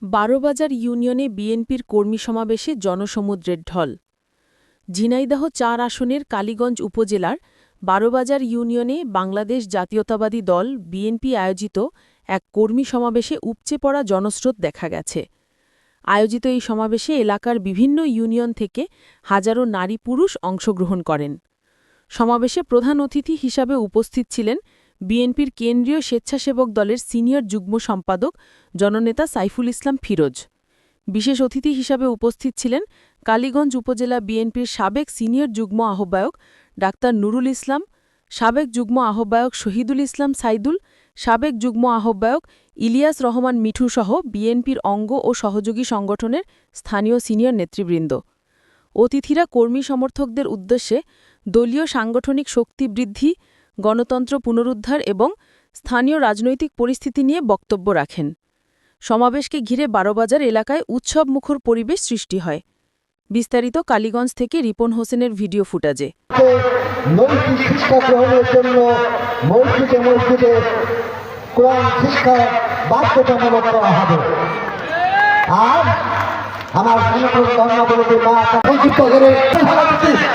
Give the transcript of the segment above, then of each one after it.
বারোবাজার ইউনিয়নে বিএনপির কর্মী সমাবেশে জনসমুদ্রের ঢল। ঝিনাইদহ ৪ আসনের কালীগঞ্জ উপজেলার বারোবাজার ইউনিয়নে বাংলাদেশ জাতীয়তাবাদী দল বিএনপি আয়োজিত এক কর্মী সমাবেশে উপচে পড়া জনস্রোত দেখা গেছে। আয়োজিত এই সমাবেশে এলাকার বিভিন্ন ইউনিয়ন থেকে হাজারো নারী পুরুষ অংশগ্রহণ করেন। সমাবেশে প্রধান অতিথি হিসাবে উপস্থিত ছিলেন বিএনপির কেন্দ্রীয় স্বেচ্ছাসেবক দলের সিনিয়র যুগ্ম সম্পাদক জননেতা সাইফুল ইসলাম ফিরোজ। বিশেষ অতিথি হিসাবে উপস্থিত ছিলেন কালীগঞ্জ উপজেলা বিএনপির সাবেক সিনিয়র যুগ্ম আহ্বায়ক ডাক্তার নুরুল ইসলাম, সাবেক যুগ্ম আহ্বায়ক শহীদুল ইসলাম সাইদুল, সাবেক যুগ্ম আহ্বায়ক ইলিয়াস রহমান মিঠুসহ বিএনপির অঙ্গ ও সহযোগী সংগঠনের স্থানীয় সিনিয়র নেতৃবৃন্দ। অতিথিরা কর্মী সমর্থকদের উদ্দেশ্যে দলীয় সাংগঠনিক শক্তি বৃদ্ধি, গণতন্ত্র পুনরুদ্ধার এবং স্থানীয় রাজনৈতিক পরিস্থিতি নিয়ে বক্তব্য রাখেন। সমাবেশকে ঘিরে বারোবাজার এলাকায় উৎসবমুখর পরিবেশ সৃষ্টি হয়। বিস্তারিত কালীগঞ্জ থেকে রিপন হোসেনের ভিডিও ফুটাজে। নৈতিক শিক্ষা গ্রহণের জন্য মসজিদে মসজিদে কোরআন শিক্ষা বাধ্যতামূলক করা হবে। আর আমার ধর্মাবলম্বী মা সংযুক্ত করে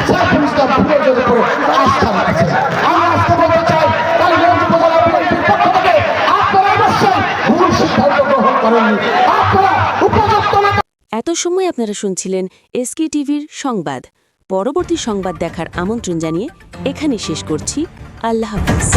সাইফুল ইসলাম ফিরোজের উপরে আস্থা রাখছে। আমরা আজকে বলতে চাই কালীগঞ্জ উপজেলা বিএনপির পক্ষ থেকে আপনারা অবশ্যই ভুল সিদ্ধান্ত গ্রহণ করেননি। আপনারা উপযুক্ত এত সময় আপনারা শুনছিলেন এসকে টিভির সংবাদ। পরবর্তী সংবাদ দেখার আমন্ত্রণ জানিয়ে এখানে শেষ করছি। আল্লাহ হাফেজ।